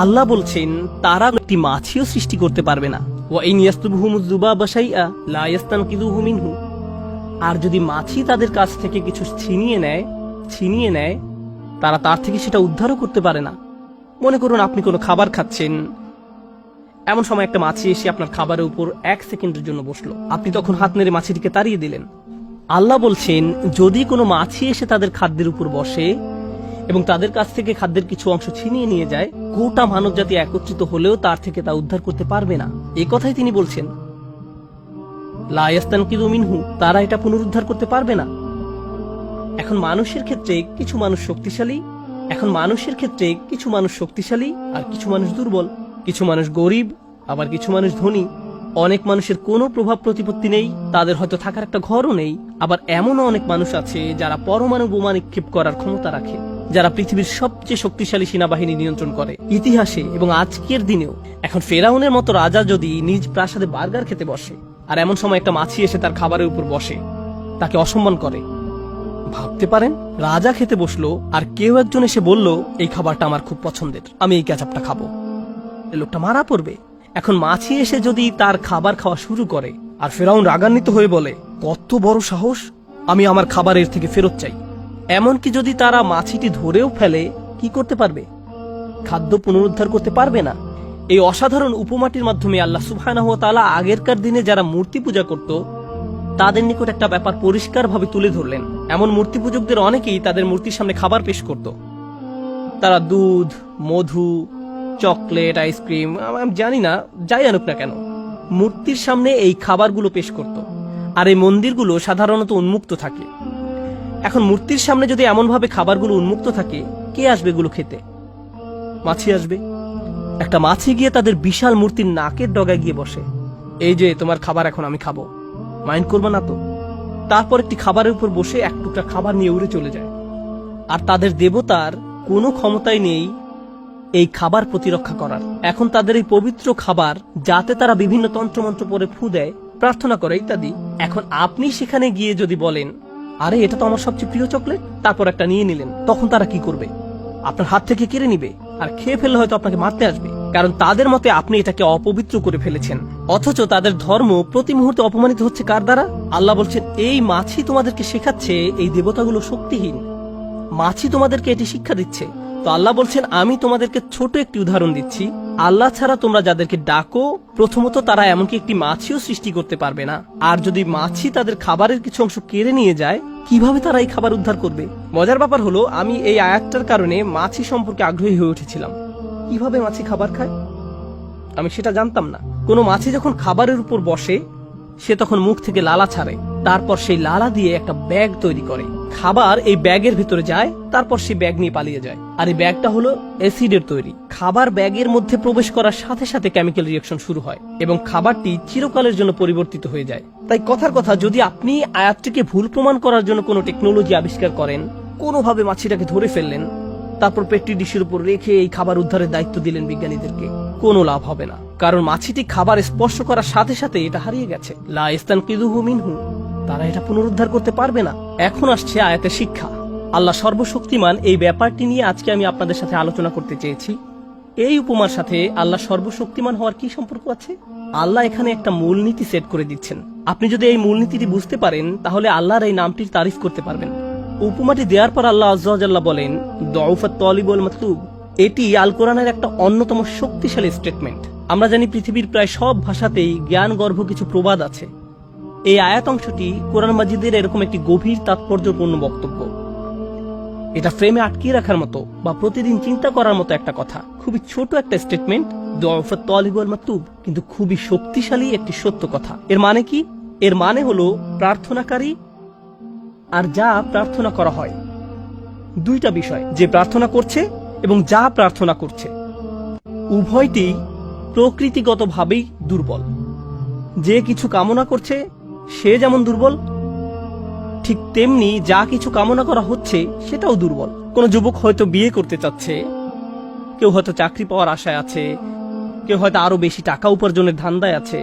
আল্লাহ বলছেন তারা একটি মাছিও সৃষ্টি করতে পারবে না। আর যদি মাছি তাদের কাছ থেকে কিছু ছিনিয়ে নেয় তারা তার থেকে সেটা উদ্ধারও করতে পারে না। মনে করুন আপনি কোনো খাবার খাচ্ছেন, এমন সময় একটা মাছি এসে আপনার খাবারের উপর 1 সেকেন্ডের জন্য বসলো, আপনি তখন হাত নেড়ে মাছিটিকে তাড়িয়ে দিলেন। আল্লাহ বলছেন যদি কোনো মাছি এসে তাদের খাদ্যের উপর বসে এবং তাদের কাছ থেকে খাদ্যের কিছু অংশ ছিনিয়ে নিয়ে যায়, গোটা মানব জাতি একত্রিত হলেও তার থেকে তা উদ্ধার করতে পারবে না। এই কথাই তিনি বলছেন, লা ইয়াস্তানকিযু মিনহু, তারা এটা পুনরুদ্ধার করতে পারবে না। এখন মানুষের ক্ষেত্রে কিছু মানুষ শক্তিশালী আর কিছু মানুষ দুর্বল, কিছু মানুষ গরিব আবার কিছু মানুষ ধনী। অনেক মানুষের কোনো প্রভাব প্রতিপত্তি নেই, তাদের হয়তো থাকার একটা ঘরও নেই। আবার এমনও অনেক মানুষ আছে যারা পরমাণু বোমা নিক্ষেপ করার ক্ষমতা রাখে, যারা পৃথিবীর সবচেয়ে শক্তিশালী সেনাবাহিনী নিয়ন্ত্রণ করে ইতিহাসে এবং আজকের দিনেও। এখন ফেরাউনের মতো রাজা যদি নিজ প্রাসাদে বার্গার খেতে বসে আর এমন সময় একটা মাছি এসে তার খাবারের উপর বসে, তাকে অসম্মান করে, ভাবতে পারেন রাজা খেতে বসলো আর কেউ একজন এসে বলল এই খাবারটা আমার খুব পছন্দের, আমি এই কেচাপটা খাবো, লোকটা মারা পড়বে। এখন মাছি এসে যদি তার খাবার খাওয়া শুরু করে আর ফেরাউন রাগান্বিত হয়ে বলে কত বড় সাহস, আমি আমার খাবারের থেকে ফেরত চাই, এমনকি যদি তারা মাছিটি ধরেও ফেলে, কি করতে পারবে? খাদ্য পুনরুদ্ধার করতে পারবে না। এই অসাধারণ উপমাটির মাধ্যমে আল্লাহ সুবহানাহু ওয়া তাআলা আগেরকার দিনে যারা মূর্তি পূজা করত তাদের নিকট একটা ব্যাপার পরিষ্কারভাবে তুলে ধরলেন। এমন মূর্তি পূজকদের অনেকেই তাদের মূর্তির সামনে খাবার পেশ করত। তারা দুধ, মধু, চকলেট, আইসক্রিম, আমি জানি না, যাই আনুক না কেন, মূর্তির সামনে এই খাবারগুলো পেশ করত। আর এই মন্দিরগুলো সাধারণত উন্মুক্ত থাকে। এখন মূর্তির সামনে যদি এমনভাবে খাবারগুলো উন্মুক্ত থাকে, কে আসবে এগুলো খেতে? মাছি আসবে। একটা মাছি গিয়ে তাদের বিশাল মূর্তির নাকের ডগায় গিয়ে বসে, এই যে তোমার খাবার, এখন আমি খাবো, মাইন্ড করবো না তো? তারপর একটি খাবারের উপর বসে এক টুকরা খাবার নিয়ে উড়ে চলে যায়। আর তাদের দেবতার কোনো ক্ষমতাই নেই এই খাবার প্রতিরক্ষা করার। এখন তাদের এই পবিত্র খাবার, যাতে তারা বিভিন্ন তন্ত্রমন্ত্র পরে ফু দেয়, প্রার্থনা করে ইত্যাদি। এখন আপনি সেখানে গিয়ে যদি বলেন আরে এটা তো আমার সবচেয়ে প্রিয় চকলেট, তারপর একটা নিয়ে নিলেন, তখন তারা কি করবে? আপনার হাত থেকে কেড়ে নিবে আর খেয়ে ফেললে হয়তো আপনাকে মারতে আসবে, কারণ তাদের মতে আপনি এটাকে অপবিত্র করে ফেলেছেন। অথচ তাদের ধর্ম প্রতি মুহূর্তে অপমানিত হচ্ছে কার দ্বারা? আল্লাহ বলছেন এই মাছি তোমাদেরকে শেখাচ্ছে এই দেবতাগুলো শক্তিহীন, মাছি তোমাদেরকে এটি শিক্ষা দিচ্ছে। তো আল্লাহ বলছেন আমি তোমাদেরকে ছোট একটি উদাহরণ দিচ্ছি, আল্লাহ ছাড়া তোমরা যাদেরকে ডাকো, প্রথমত তারা এমনকি একটি মাছিও সৃষ্টি করতে পারবে না। আর যদি মাছি তাদের খাবারের কিছু অংশ কেড়ে নিয়ে যায়, কিভাবে তারা এই খাবার উদ্ধার করবে? মজার ব্যাপার হলো আমি এই আয়াতটার কারণে মাছি সম্পর্কে আগ্রহী হয়ে উঠেছিলাম। কিভাবে মাছি খাবার খায় আমি সেটা জানতাম না। কোনো মাছি যখন খাবারের উপর বসে, সে তখন মুখ থেকে লালা ছাড়ে, তারপর সেই লালা দিয়ে একটা ব্যাগ তৈরি করে, খাবার এই ব্যাগের ভিতরে যায়, তারপর সেই ব্যাগ নিয়ে পালিয়ে যায়। আর এই ব্যাগটা হলো অ্যাসিডের তৈরি। খাবার ব্যাগের মধ্যে প্রবেশ করার সাথে সাথে কেমিক্যাল রিঅ্যাকশন শুরু হয় এবং খাবারটি চিরকালের জন্য পরিবর্তিত হয়ে যায়। তাই কথার কথা, যদি আপনি আয়াতটিকে ভুল প্রমাণ করার জন্য কোনো টেকনোলজি আবিষ্কার করেন, কোনোভাবে মাছিটাকে ধরে ফেললেন, তারপর পেট্রি ডিশের উপর রেখে এই খাবার উদ্ধারের দায়িত্ব দিলেন বিজ্ঞানীদেরকে, কোনো লাভ হবে না। কারণ মাছিটি খাবার স্পর্শ করার সাথে সাথে এটা হারিয়ে গেছে। লা ইস্তানকিযুহু মিনহু, তারা এটা পুনরুদ্ধার করতে পারবে না। এখন আসছে আয়াতের শিক্ষা। আল্লাহ সর্বশক্তিমান, এই ব্যাপারটি নিয়ে আজকে আমি আপনাদের সাথে আলোচনা করতে চেয়েছি। এই উপমার সাথে আল্লাহ সর্বশক্তিমান হওয়ার কি সম্পর্ক আছে? আল্লাহ এখানে একটা মূলনীতি সেট করে দিচ্ছেন। আপনি যদি এই মূলনীতিটি বুঝতে পারেন, তাহলে আল্লাহর এই নামটির তারিফ করতে পারবেন। উপমাটি দেওয়ার পর আল্লাহ আযজা ওয়া জাল্লা বলেন দুউফাত তালিব ওয়াল মাতলুব। এটি আল কোরআনের একটা অন্যতম শক্তিশালী স্টেটমেন্ট। আমরা জানি পৃথিবীর প্রায় সব ভাষাতেই জ্ঞানগর্ভ কিছু প্রবাদ আছে। এই আয়াত অংশটি কোরআন মাজিদের এরকম একটি গভীর তাৎপর্যপূর্ণ বক্তব্য। এটা ফ্রেমে আটকিয়ে রাখার মতো বা প্রতিদিন চিন্তা করার মতো একটা কথা। খুবই ছোট একটা স্টেটমেন্ট, দুউফাত তালিব ওয়াল মাতলুব, কিন্তু খুবই শক্তিশালী একটি সত্য কথা। এর মানে কি? এর মানে হলো প্রার্থনাকারী আর যা প্রার্থনা করা হয়, দুইটা বিষয়, যে প্রার্থনা করছে এবং যা প্রার্থনা করছে, উভয়টি প্রকৃতিগতভাবেই দুর্বল। যে কিছু কামনা করছে সে যেমন দুর্বল, ঠিক তেমনি যা কিছু কামনা করা হচ্ছে সেটাও দুর্বল। কোনো যুবক হয়তো বিয়ে করতে চাচ্ছে, কেউ হয়তো চাকরি পাওয়ার আশায় আছে, কেউ হয়তো আরো বেশি টাকা উপার্জনের ধান্দায় আছে,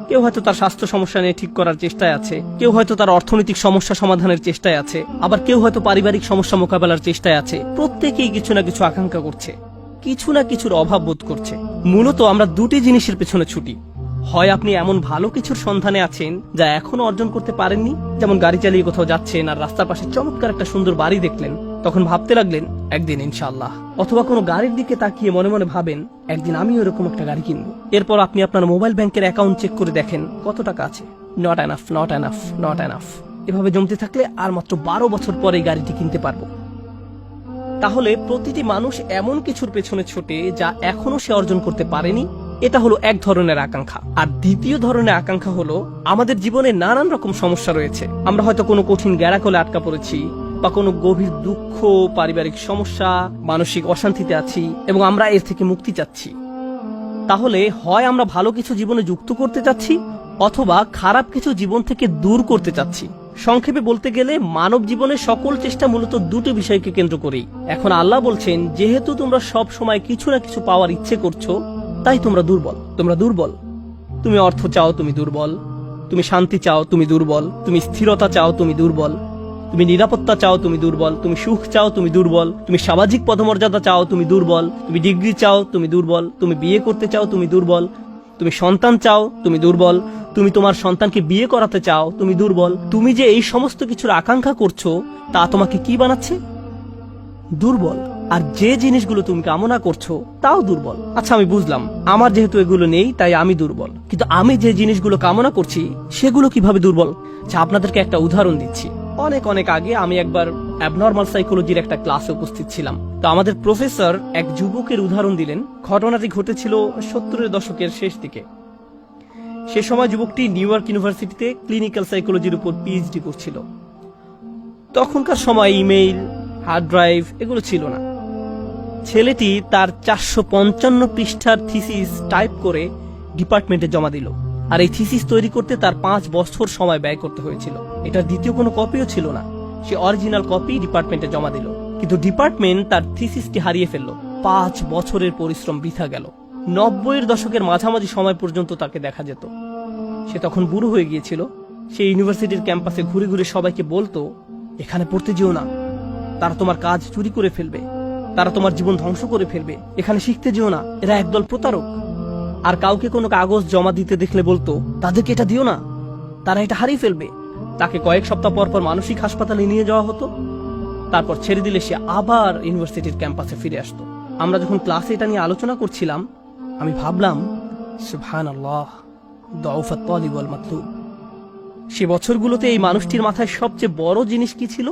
কেউ হয়তো তার স্বাস্থ্য সমস্যা নিয়ে ঠিক করার চেষ্টায় আছে, কেউ হয়তো তার অর্থনৈতিক সমস্যা সমাধানের চেষ্টায় আছে, আবার কেউ হয়তো পারিবারিক সমস্যা মোকাবেলার চেষ্টায় আছে। প্রত্যেকেই কিছু না কিছু আকাঙ্ক্ষা করছে, কিছু না কিছুর অভাব বোধ করছে। মূলত আমরা দুটি জিনিসের পেছনে ছুটি। হয় আপনি এমন ভালো কিছুর সন্ধানে আছেন যা এখনো অর্জন করতে পারেননি, যেমন গাড়ি চালিয়ে কোথাও যাচ্ছেন আর রাস্তার পাশে চমৎকার একটা সুন্দর বাড়ি দেখলেন, তখন ভাবতে লাগলেন একদিন ইনশাআল্লাহ। অথবা কোনো গাড়ির দিকে তাকিয়ে মনে মনে ভাবেন একদিন আমিও এরকম একটা গাড়ি কিনবো। এরপর আপনি আপনার মোবাইল ব্যাংকের অ্যাকাউন্ট চেক করে দেখেন কত টাকা আছে। Not enough, not enough, not enough. এভাবে জমতে থাকলে আর মাত্র 12 বছর পরে এই গাড়িটি কিনতে পারবো। তাহলে প্রতিটি মানুষ এমন কিছুর পেছনে ছোটে যা এখনো সে অর্জন করতে পারেনি। এটা হলো এক ধরনের আকাঙ্ক্ষা। আর দ্বিতীয় ধরনের আকাঙ্ক্ষা হলো আমাদের জীবনে নানান রকম সমস্যা রয়েছে। আমরা হয়তো কোনো কঠিন গ্যারাকলে আটকা পড়েছি, বা কোনো গভীর দুঃখ, পারিবারিক সমস্যা, মানসিক অশান্তিতে আছি এবং আমরা এর থেকে মুক্তি চাচ্ছি। তাহলে হয় আমরা ভালো কিছু জীবনে যুক্ত করতে চাচ্ছি, অথবা খারাপ কিছু জীবন থেকে দূর করতে চাচ্ছি। সংক্ষেপে বলতে গেলে মানব জীবনের সকল চেষ্টা মূলত দুটো বিষয়কে কেন্দ্র করেই। এখন আল্লাহ বলছেন, যেহেতু তোমরা সব সময় কিছু না কিছু পাওয়ার ইচ্ছে করছো, তাই তোমরা দুর্বল। তোমরা দুর্বল। তুমি অর্থ চাও, তুমি দুর্বল। তুমি শান্তি চাও, তুমি দুর্বল। তুমি স্থিরতা চাও, তুমি দুর্বল। তুমি নিরাপত্তা চাও, তুমি দুর্বল। তুমি সুখ চাও, তুমি দুর্বল। তুমি সামাজিক পদমর্যাদা চাও, তুমি দুর্বল। তুমি ডিগ্রি চাও, তুমি দুর্বল। তুমি বিয়ে করতে চাও, তুমি দুর্বল। তুমি সন্তান চাও, তুমি দুর্বল। তুমি তোমার সন্তানকে বিয়ে করাতে চাও, তুমি দুর্বল। তুমি যে এই সমস্ত কিছুর আকাঙ্ক্ষা করছো, তা তোমাকে কি বানাচ্ছে? দুর্বল। আর যে জিনিসগুলো তুমি কামনা করছো তাও দুর্বল। আচ্ছা, আমি বুঝলাম আমার যেহেতু এগুলো নেই তাই আমি দুর্বল, কিন্তু আমি যে জিনিসগুলো কামনা করছি সেগুলো কিভাবে দুর্বল? আচ্ছা, আপনাদেরকে একটা উদাহরণ দিচ্ছি। অনেক অনেক আগে আমি একবার অ্যাবনর্মাল সাইকোলজির একটা ক্লাসে উপস্থিত ছিলাম। তো আমাদের প্রফেসর এক যুবকের উদাহরণ দিলেন। ঘটনাটি ঘটেছিল 70-এর দশকের শেষ দিকে। সে সময় যুবকটি নিউ ইয়র্ক ইউনিভার্সিটিতে ক্লিনিক্যাল সাইকোলজির উপর পিএইচডি করছিল। তখনকার সময় ইমেইল, হার্ড ড্রাইভ এগুলো ছিল না। ছেলেটি তার 455 পৃষ্ঠার থিসিস টাইপ করে ডিপার্টমেন্টে জমা দিল। আর এই থিসিস তৈরি করতে তার 5 বছর সময় ব্যয় করতে হয়েছিল। এটার দ্বিতীয় কোনো কপিও ছিল না। সে অরিজিনাল কপি ডিপার্টমেন্টে জমা দিল, কিন্তু ডিপার্টমেন্ট তার থিসিসটি হারিয়ে ফেলল। 5 বছরের পরিশ্রম বৃথা গেল। 90-এর দশকের মাঝামাঝি সময় পর্যন্ত তাকে দেখা যেত। সে তখন বুড়ো হয়ে গিয়েছিল। সে ইউনিভার্সিটির ক্যাম্পাসে ঘুরে ঘুরে সবাইকে বলতো, এখানে পড়তে যেও না, তারা তোমার কাজ চুরি করে ফেলবে, তারা তোমার জীবন ধ্বংস করে ফেলবে। এখানে শিখতে যেও না, এরা একদল প্রতারক। আর কাউকে কোনো কাগজ জমা দিতে দেখলে বলতো, তাদেরকে এটা দিও না, তারা এটা হারিয়ে ফেলবে। তাকে কয়েক সপ্তাহ পর পর মানসিক হাসপাতালে নিয়ে যাওয়া হতো। তারপর ছেড়ে দিলে সে আবার ইউনিভার্সিটির ক্যাম্পাসে ফিরে আসতো। আমরা যখন ক্লাসে এটা নিয়ে আলোচনা করছিলাম, আমি ভাবলাম, সুবহানাল্লাহ, দাউফাত তালিব ওয়াল মাতলুব। সে বছরগুলোতে এই মানুষটির মাথায় সবচেয়ে বড় জিনিস কি ছিল?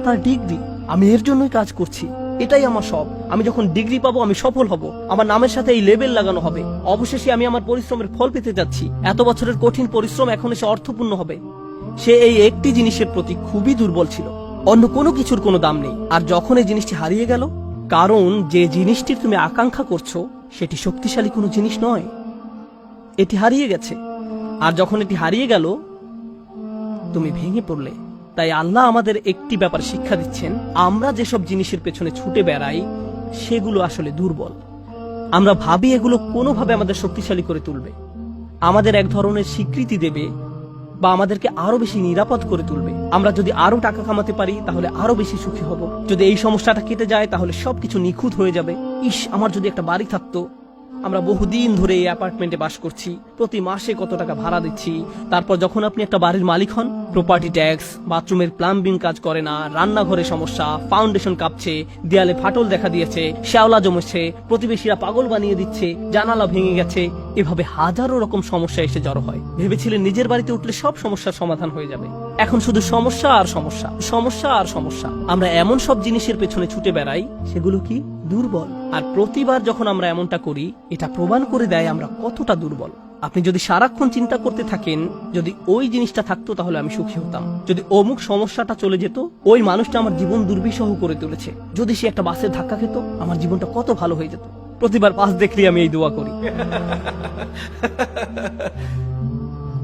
তার ডিগ্রি। আমি এর জন্যই কাজ করছি, এটাই আমার সব। আমি যখন ডিগ্রি পাবো আমি সফল হব, আমার নামের সাথে এই লেবেল লাগানো হবে। অবশেষে আমি আমার পরিশ্রমের ফল পেতে যাচ্ছি। এত বছরের কঠিন পরিশ্রম এখন এসে অর্থপূর্ণ হবে। সে এই একটি জিনিসের প্রতি খুবই দুর্বল ছিল। অন্য কোনো কিছুর কোনো দাম নেই। আর যখন এই জিনিসটি হারিয়ে গেল, কারণ যে জিনিসটির তুমি আকাঙ্ক্ষা করছো সেটি শক্তিশালী কোনো জিনিস নয়, এটি হারিয়ে গেছে। আর যখন এটি হারিয়ে গেল, তুমি ভেঙে পড়লে। তাই আল্লাহ আমাদের একটি ব্যাপার শিক্ষা দিচ্ছেন, আমরা যেসব জিনিসের পেছনে ছুটে বেড়াই সেগুলো আসলে দুর্বল। আমরা ভাবি এগুলো কোনোভাবে আমাদের শক্তিশালী করে তুলবে, আমাদের এক ধরনের স্বীকৃতি দেবে, বা আমাদেরকে আরো বেশি নিরাপদ করে তুলবে। আমরা যদি আরো টাকা কামাতে পারি তাহলে আরো বেশি সুখী হব। যদি এই সমস্যাটা কেটে যায় তাহলে সবকিছু নিখুঁত হয়ে যাবে। ইস, আমার যদি একটা বাড়ি থাকতো। আমরা বহুদিন ধরে এই অ্যাপার্টমেন্টে বাস করছি, প্রতি মাসে কত টাকা ভাড়া দিচ্ছি। তারপর যখন আপনি একটা বাড়ির মালিক হন, প্রপার্টি ট্যাক্স, বাথরুমের প্লাম্বিং কাজ করে না, রান্নাঘরে সমস্যা, ফাউন্ডেশন কাঁপছে, দেয়ালে ফাটল দেখা দিয়েছে, শ্যাওলা জমেছে, প্রতিবেশীরা পাগল বানিয়ে দিচ্ছে, জানালা ভেঙে গেছে, এভাবে হাজারো রকম সমস্যা এসে জড়ো হয়। ভেবেছিলেন নিজের বাড়িতে উঠলে সব সমস্যার সমাধান হয়ে যাবে। এখন শুধু সমস্যা আর সমস্যা, সমস্যা আর সমস্যা। আমরা এমন সব জিনিসের পেছনে ছুটে বেড়াই সেগুলো কি দুর্বল। আর প্রতিবার যখন আমরা এমনটা করি, এটা প্রমাণ করে দেয় আমরা কতটা দুর্বল। আপনি যদি সারাক্ষণ চিন্তা করতে থাকেন, যদি ওই জিনিসটা থাকতো তাহলে আমি সুখী হতাম, যদি অমুক সমস্যাটা চলে যেত, ওই মানুষটা আমার জীবন দুর্বিষহ করে তুলেছে, যদি সে একটা বাসের ধাক্কা খেত, আমার জীবনটা কত ভালো হয়ে যেত। প্রতিবার বাস দেখলে আমি এই দোয়া করি।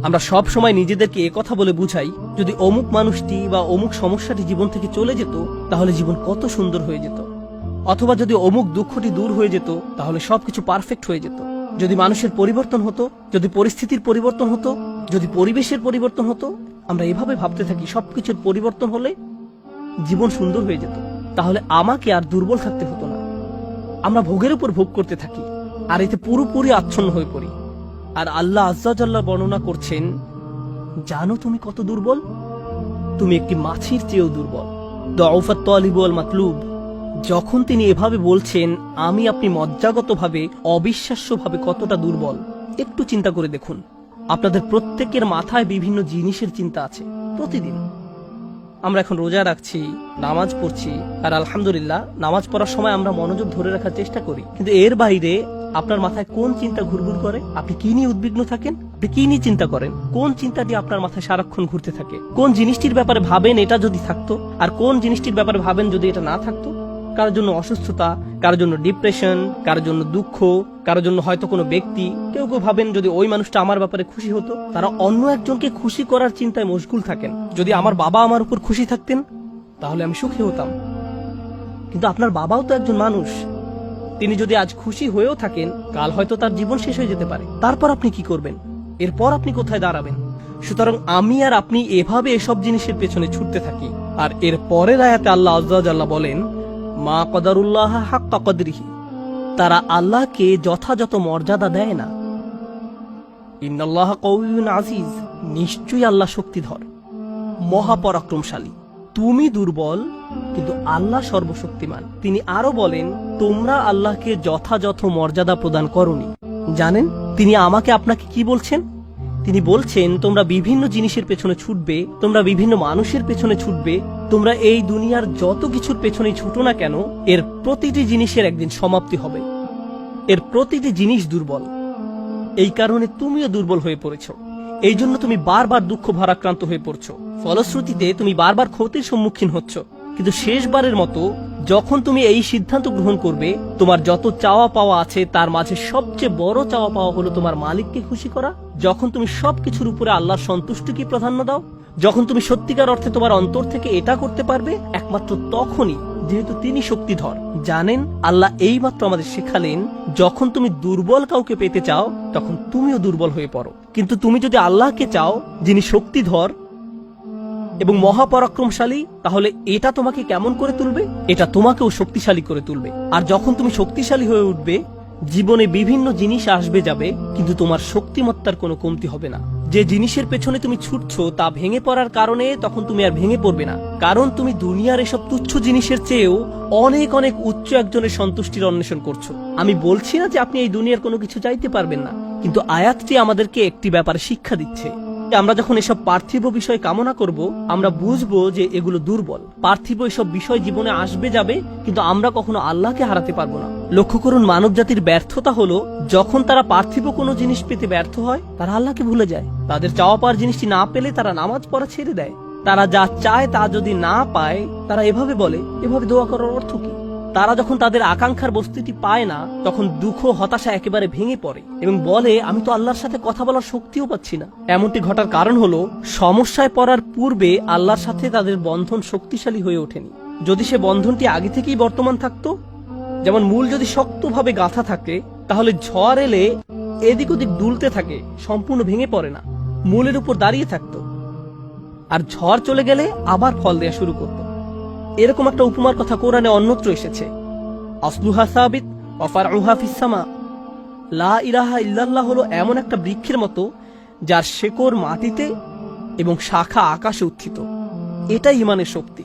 আমরা সব সময় নিজেদেরকে একথা বলে বুঝাই, যদি অমুক মানুষটি বা অমুক সমস্যাটি জীবন থেকে চলে যেত তাহলে জীবন কত সুন্দর হয়ে যেত। অথবা যদি অমুক দুঃখটি দূর হয়ে যেত তাহলে সবকিছু পারফেক্ট হয়ে যেত। যদি মানুষের পরিবর্তন হতো, যদি পরিস্থিতির পরিবর্তন হতো, যদি পরিবেশের পরিবর্তন হতো, আমরা এভাবে ভাবতে থাকি সবকিছুর পরিবর্তন হলে জীবন সুন্দর হয়ে যেত। তাহলে আমাকে আর দুর্বল থাকতে হতো না। আমরা ভোগের উপর ভোগ করতে থাকি আর এতে পুরোপুরি আচ্ছন্ন হয়ে পড়ি। আর আল্লাহ আজ্জা জাল্লা বর্ণনা করছেন, জানো তুমি কত দুর্বল? তুমি একটি মাছির চেয়েও দুর্বল। দউফাত তালিব ওয়াল মাতলুব। যখন তিনি এভাবে বলছেন, আমি আপনি মজ্জাগতভাবে অবিশ্বাস্যভাবে কতটা দুর্বল, একটু চিন্তা করে দেখুন। আপনাদের প্রত্যেকের মাথায় বিভিন্ন জিনিসের চিন্তা আছে প্রতিদিন। আমরা এখন রোজা রাখছি, নামাজ পড়ছি, আর আলহামদুলিল্লাহ নামাজ পড়ার সময় আমরা মনোযোগ ধরে রাখার চেষ্টা করি, কিন্তু এর বাইরে আপনার মাথায় কোন চিন্তা ঘুরঘুর করে? আপনি কি নিয়ে উদ্বিগ্ন থাকেন? আপনি কি নিয়ে চিন্তা করেন? কোন চিন্তাটি আপনার মাথায় সারাক্ষণ ঘুরতে থাকে? কোন জিনিসটির ব্যাপারে ভাবেন এটা যদি থাকতো, আর কোন জিনিসটির ব্যাপারে ভাবেন যদি এটা না থাকতো? কারোর জন্য অসুস্থতা, কারোর জন্য ডিপ্রেশন, কারোর জন্য দুঃখ, কারোর জন্য হয়তো কোনো ব্যক্তি। কেউ কেউ ভাবেন যদি ওই মানুষটা আমার ব্যাপারে খুশি হতো। তারা অন্য একজনকে খুশি করার চিন্তায় মশগুল থাকেন। যদি আমার বাবা আমার উপর খুশি থাকতেন তাহলে আমি সুখী হতাম। কিন্তু আপনার বাবাও তো একজন মানুষ। তিনি যদি আজ খুশি হয়েও থাকেন, কাল হয়তো তার জীবন শেষ হয়ে যেতে পারে। তারপর আপনি কি করবেন? এরপর আপনি কোথায় দাঁড়াবেন? সুতরাং আমি আর আপনি এভাবে এসব জিনিসের পেছনে ছুটতে থাকি। আর এর পরের আয়াতে আল্লাহ আজ্জা ওয়াজাল্লা বলেন, মা কদারুল্লাহ হাক্কা কদরিহি। তারা আল্লাহকে যথাযথ মর্যাদা দেয় না। ইন্নাল্লাহ কাউইয়ুন আজিজ। নিশ্চয়ই আল্লাহ শক্তিধর, মহাপরাক্রমশালী। তুমি দুর্বল, কিন্তু আল্লাহ সর্বশক্তিমান। তিনি আরো বলেন, তোমরা আল্লাহকে যথাযথ মর্যাদা প্রদান করনি। জানেন তিনি আমাকে আপনাকে কি বলছেন? তিনি বলছেন, তোমরা বিভিন্ন জিনিসের পেছনে ছুটবে, তোমরা বিভিন্ন মানুষের পেছনে ছুটবে, তোমরা এই দুনিয়ার যত কিছুর পেছনে ছুটো না কেন, এর প্রতিটি জিনিসের একদিন সমাপ্তি হবে। এর প্রতিটি জিনিস দুর্বল। এই কারণে তুমিও দুর্বল হয়ে পড়েছো। এই জন্য তুমি বারবার দুঃখ ভারাক্রান্ত হয়ে পড়ছো। ফলশ্রুতিতে তুমি বারবার ক্ষতির সম্মুখীন হচ্ছ। কিন্তু শেষবারের মতো যখন তুমি এই সিদ্ধান্ত গ্রহণ করবে, তোমার যত চাওয়া পাওয়া আছে তার মাঝে সবচেয়ে বড় চাওয়া পাওয়া হলো তোমার মালিককে খুশি করা। যখন তুমি সবকিছুর উপরে আল্লাহর সন্তুষ্টিকে প্রাধান্য দাও, যখন তুমি সত্যিকার অর্থে তোমার অন্তর থেকে এটা করতে পারবে, একমাত্র তখনই, যেহেতু তিনি শক্তিধর। জানেন আল্লাহ এইমাত্র আমাদের শেখালেন, যখন তুমি দুর্বল কাউকে পেতে চাও তখন তুমিও দুর্বল হয়ে পড়ো। কিন্তু তুমি যদি আল্লাহকে চাও, যিনি শক্তিধর এবং মহাপরাক্রমশালী, তাহলে এটা তোমাকে কেমন করে তুলবে? এটা তোমাকেও শক্তিশালী করে তুলবে। আর যখন তুমি শক্তিশালী হয়ে উঠবে, জীবনে বিভিন্ন জিনিস আসবে যাবে, কিন্তু তোমার শক্তিমত্তার কোনো কমতি হবে না। যে জিনিসের পেছনে তুমি ছুটছো তা ভেঙে পড়ার কারণে তখন তুমি আর ভেঙে পড়বে না, কারণ তুমি দুনিয়ার এসব তুচ্ছ জিনিসের চেয়েও অনেক অনেক উচ্চ একজনের সন্তুষ্টির অন্বেষণ করছো। আমি বলছি না যে আপনি এই দুনিয়ার কোনো কিছু চাইতে পারবেন না, কিন্তু আয়াতটি আমাদেরকে একটি ব্যাপারে শিক্ষা দিচ্ছে। আমরা যখন এসব পার্থিব বিষয় কামনা করব, আমরা বুঝবো যে এগুলো দুর্বল। পার্থিব এসব বিষয় জীবনে আসবে যাবে, কিন্তু আমরা কখনো আল্লাহকে হারাতে পারবো না। লক্ষ্য করুন, মানব জাতির ব্যর্থতা হলো যখন তারা পার্থিব কোনো জিনিস পেতে ব্যর্থ হয়, তারা আল্লাহকে ভুলে যায়। তাদের চাওয়া পাওয়ার জিনিসটি না পেলে তারা নামাজ পড়া ছেড়ে দেয়। তারা যা চায় তা যদি না পায়, তারা এভাবে বলে, এভাবে দোয়া করার অর্থ কি? তারা যখন তাদের আকাঙ্ক্ষার বস্তুটি পায় না, তখন দুঃখ হতাশা একেবারে ভেঙে পড়ে এবং বলে, আমি তো আল্লাহর সাথে কথা বলার শক্তিও পাচ্ছি না। এমনটি ঘটার কারণ হলো, সমস্যায় পড়ার পূর্বে আল্লাহর সাথে তাদের বন্ধন শক্তিশালী হয়ে ওঠেনি। যদি সে বন্ধনটি আগে থেকেই বর্তমান থাকতো, যেমন মূল যদি শক্তভাবে গাঁথা থাকে, তাহলে ঝড় এলে এদিক ওদিক দুলতে থাকে, সম্পূর্ণ ভেঙে পড়ে না, মূলের উপর দাঁড়িয়ে থাকতো। আর ঝড় চলে গেলে আবার ফল দেয়া শুরু করতো। এরকম একটা উপমার কথা কোরআনে অন্যত্র এসেছে, আসলুহা সাবিত ওয়া ফারউহা ফিস সামা। লা ইলাহা ইল্লাল্লাহ হলো এমন একটা বৃক্ষের মতো যার শেকড় মাটিতে এবং শাখা আকাশে উত্থিত। এটাই ঈমানের শক্তি।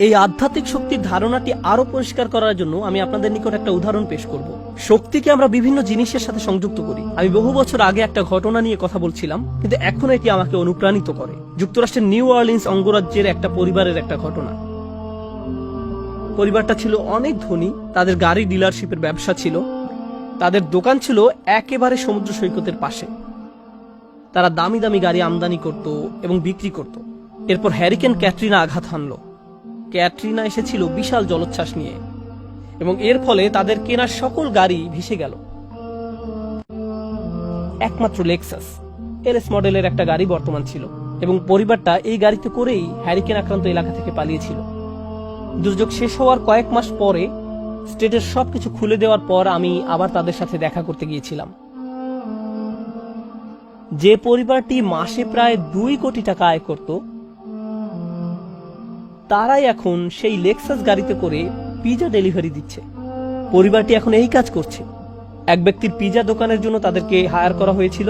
এই আধ্যাত্মিক শক্তির ধারণাটি আরো পরিষ্কার করার জন্য আমি আপনাদের নিকট একটা উদাহরণ পেশ করব। শক্তিকে আমরা বিভিন্ন জিনিসের সাথে সংযুক্ত করি। আমি বহু বছর আগে একটা ঘটনা নিয়ে কথা বলছিলাম, কিন্তু এখন এটি আমাকে অনুপ্রাণিত করে। যুক্তরাষ্ট্রের নিউ অরলিন্স অঙ্গরাজ্যের একটা পরিবারের একটা ঘটনা। পরিবারটা ছিল অনেক ধনী, তাদের গাড়ি ডিলারশিপের ব্যবসা ছিল, তাদের দোকান ছিল একেবারে সমুদ্র সৈকতের পাশে। তারা দামি দামি গাড়ি আমদানি করত এবং বিক্রি করত। এরপর হ্যারিকেন ক্যাটরিনা আঘাত হানল। ক্যাটরিনা এসেছিল বিশাল জলোচ্ছ্বাস নিয়ে এবং এর ফলে তাদের কেনা সকল গাড়ি ভেসে গেল। একমাত্র লেক্সাস এলএস মডেলের একটা গাড়ি বর্তমান ছিল এবং পরিবারটা এই গাড়িতে করেই হ্যারিকেন আক্রান্ত এলাকা থেকে পালিয়েছিল। দুর্যোগ শেষ হওয়ার কয়েক মাস পরে স্টেটের সবকিছু খুলে দেওয়ার পর আমি আবার তাদের সাথে দেখা করতে গিয়েছিলাম। যে পরিবারটি মাসে প্রায় 2 কোটি টাকা আয় করত, তারাই এখন সেই লেক্সাস গাড়িতে করে পিজা ডেলিভারি দিচ্ছে। পরিবারটি এখন এই কাজ করছে। এক ব্যক্তির পিজা দোকানের জন্য তাদেরকে হায়ার করা হয়েছিল।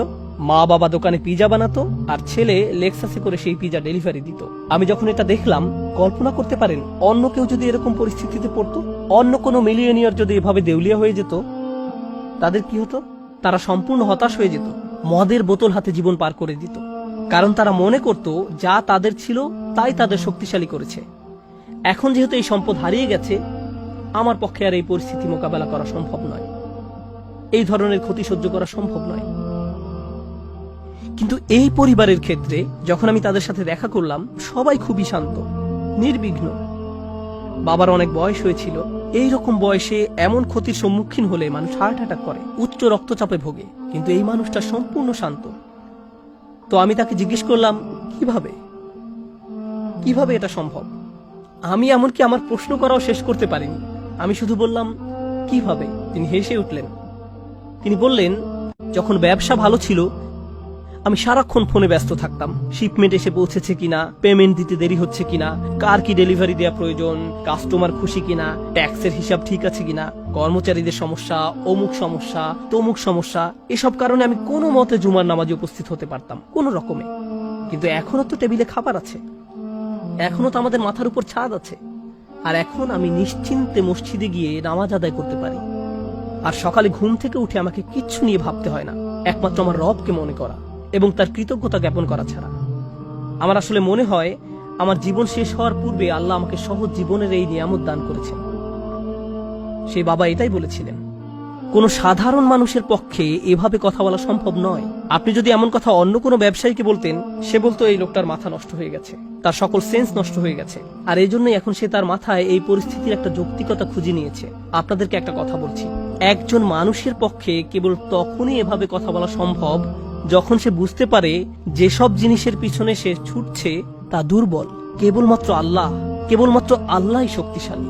মা বাবা দোকানে পিজা বানাতো আর ছেলে লেক্সাসে করে সেই পিজা ডেলিভারি দিত। আমি যখন এটা দেখলাম, কল্পনা করতে পারেন অন্য কেউ যদি এরকম পরিস্থিতিতে পড়তো, অন্য কোনো মিলিয়নিয়ার যদি এভাবে দেউলিয়া হয়ে যেত, তাদের কি হতো? তারা সম্পূর্ণ হতাশ হয়ে যেত, মদের বোতল হাতে জীবন পার করে দিত। কারণ তারা মনে করত যা তাদের ছিল তাই তাদের শক্তিশালী করেছে। এখন যেহেতু এই সম্পদ হারিয়ে গেছে, আমার পক্ষে আর এই পরিস্থিতি মোকাবেলা করা সম্ভব নয়, এই ধরনের ক্ষতি সহ্য করা সম্ভব নয়। কিন্তু এই পরিবারের ক্ষেত্রে যখন আমি তাদের সাথে দেখা করলাম, সবাই খুবই শান্ত, নির্বিঘ্ন। বাবার অনেক বয়স হয়েছিল। এই রকম বয়সে এমন ক্ষতির সম্মুখীন হলে মানুষ হার্ট অ্যাটাক করে, উচ্চ রক্তচাপে ভোগে, কিন্তু এই মানুষটা সম্পূর্ণ শান্ত। তো আমি তাকে জিজ্ঞেস করলাম, কিভাবে এটা সম্ভব? আমি এমনকি আমার প্রশ্ন করাও শেষ করতে পারিনি, আমি শুধু বললাম কিভাবে। তিনি হেসে উঠলেন। তিনি বললেন, যখন ব্যবসা ভালো ছিল আমি সারাক্ষণ ফোনে ব্যস্ত থাকতাম, শিপমেন্ট এসে পৌঁছেছে কিনা, পেমেন্ট দিতে দেরি হচ্ছে কিনা, কার কি ডেলিভারি দেওয়া প্রয়োজন, কাস্টমার খুশি কিনা, ট্যাক্সের হিসাব ঠিক আছে কিনা, কর্মচারীদের সমস্যা, অমুক সমস্যা, তমুক সমস্যা। এসব কারণে আমি কোনো মতে জুমার নামাজে উপস্থিত হতে পারতাম কোনো রকমে। কিন্তু এখনো তো টেবিলে খাবার আছে, এখনো তো আমাদের মাথার উপর ছাদ আছে, আর এখন আমি নিশ্চিন্তে মসজিদে গিয়ে নামাজ আদায় করতে পারি। আর সকালে ঘুম থেকে উঠে আমাকে কিচ্ছু নিয়ে ভাবতে হয় না, একমাত্র আমার রবকে মনে করা এবং তার কৃতজ্ঞতা জ্ঞাপন করা ছাড়া। আমার আসলে মনে হয় আমার জীবন শেষ হওয়ার পূর্বে আল্লাহ আমাকে সহজ জীবনের এই নিয়ামত দান করেছেন। সেই বাবা এটাই বলেছিলেন, কোনো সাধারণ মানুষের পক্ষে এভাবে কথা বলা সম্ভব নয়। আপনি যদি এমন কথা অন্য কোনো ব্যবসায়ীকে বলতেন, সে বলতো এই লোকটার মাথা নষ্ট হয়ে গেছে, তার সকল সেন্স নষ্ট হয়ে গেছে। আর এই জন্যই এখন সে তার মাথায় এই পরিস্থিতির একটা যৌক্তিকতা খুঁজে নিয়েছে। আপনাদেরকে একটা কথা বলছি, একজন মানুষের পক্ষে কেবল তখনই এভাবে কথা বলা সম্ভব যখন সে বুঝতে পারে যেসব জিনিসের পিছনে সে ছুটছে তা দুর্বল। কেবলমাত্র আল্লাহই শক্তিশালী।